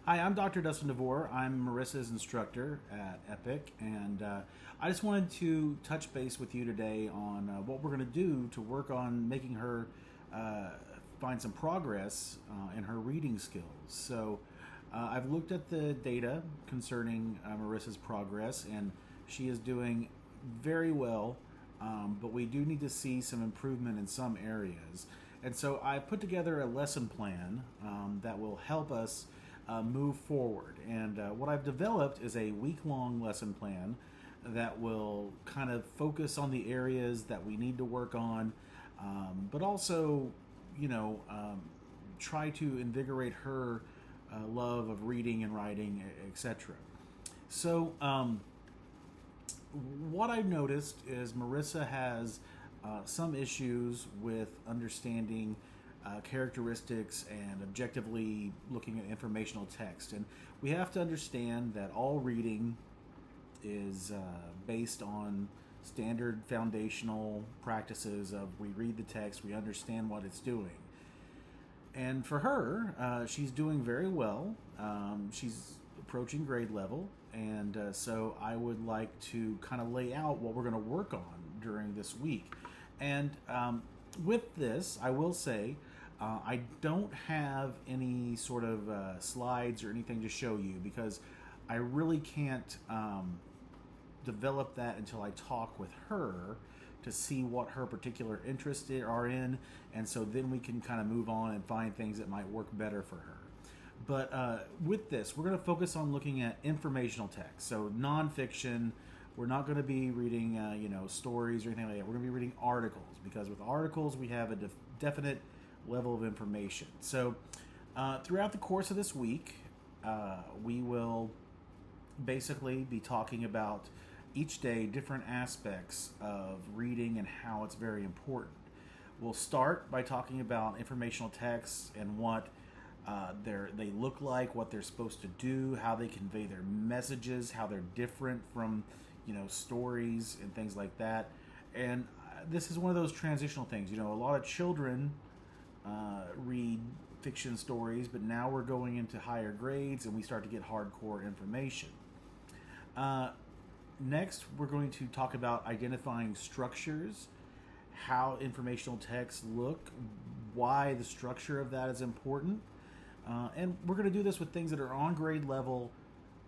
Hi, I'm Dr. Dustin DeVore. I'm Marissa's instructor at Epic, and I just wanted to touch base with you today on what we're going to do to work on making her uh, find some progress in her reading skills. I've looked at the data concerning Marissa's progress, and she is doing very well, but we do need to see some improvement in some areas. And so I put together a lesson plan that will help us move forward. And what I've developed is a week-long lesson plan that will kind of focus on the areas that we need to work on, but also, try to invigorate her love of reading and writing, etc. So, what I've noticed is Marissa has some issues with understanding characteristics and objectively looking at informational text. And we have to understand that all reading is based on standard foundational practices of we read the text, we understand what it's doing. And for her, she's doing very well. She's approaching grade level, and so I would like to kind of lay out what we're going to work on during this week. And with this, I will say I don't have any sort of slides or anything to show you because I really can't develop that until I talk with her to see what her particular interests are in, and so then we can kind of move on and find things that might work better for her. But with this, we're going to focus on looking at informational text, so nonfiction. We're not going to be reading, stories or anything like that. We're going to be reading articles because with articles we have a definite level of information. So, throughout the course of this week, we will basically be talking about each day different aspects of reading and how it's very important. We'll start by talking about informational texts and what they look like, what they're supposed to do, how they convey their messages, how they're different from stories and things like that. And this is one of those transitional things. A lot of children read fiction stories, but now we're going into higher grades and we start to get hardcore information. Next, we're going to talk about identifying structures, how informational texts look, why the structure of that is important. And we're going to do this with things that are on grade level,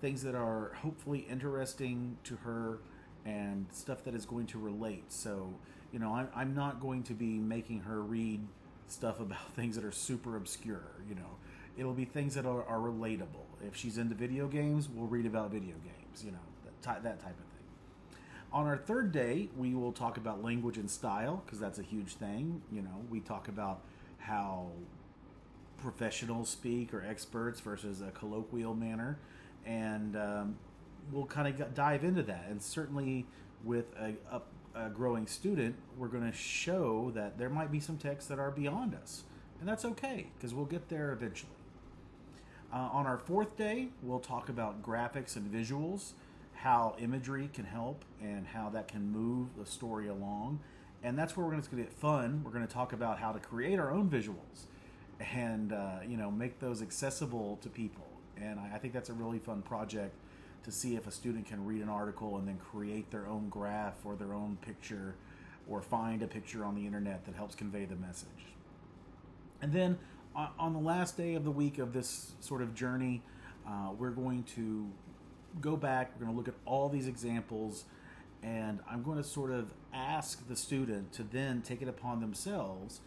things that are hopefully interesting to her, and stuff that is going to relate. So, I'm not going to be making her read stuff about things that are super obscure. It'll be things that are relatable. If she's into video games, we'll read about video games, that type of thing. On our third day, we will talk about language and style, because that's a huge thing. We talk about how professionals speak or experts versus a colloquial manner, and we'll kind of dive into that. And certainly with a growing student, we're going to show that there might be some texts that are beyond us, and that's okay because we'll get there eventually. On our fourth day, we'll talk about graphics and visuals, how imagery can help and how that can move the story along. And that's where we're going to get fun. We're going to talk about how to create our own visuals and make those accessible to people. And I think that's a really fun project to see if a student can read an article and then create their own graph or their own picture or find a picture on the internet that helps convey the message. And then on the last day of the week of this sort of journey, we're going to go back, we're going to look at all these examples, and I'm going to sort of ask the student to then take it upon themselves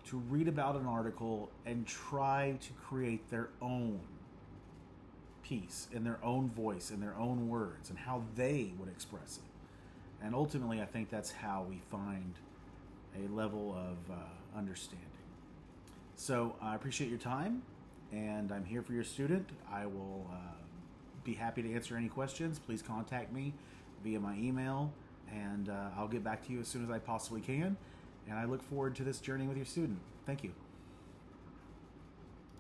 to read about an article and try to create their own piece in their own voice, in their own words, and how they would express it. And ultimately, I think that's how we find a level of understanding. So I appreciate your time, and I'm here for your student. I will be happy to answer any questions. Please contact me via my email, and I'll get back to you as soon as I possibly can. And I look forward to this journey with your student. Thank you.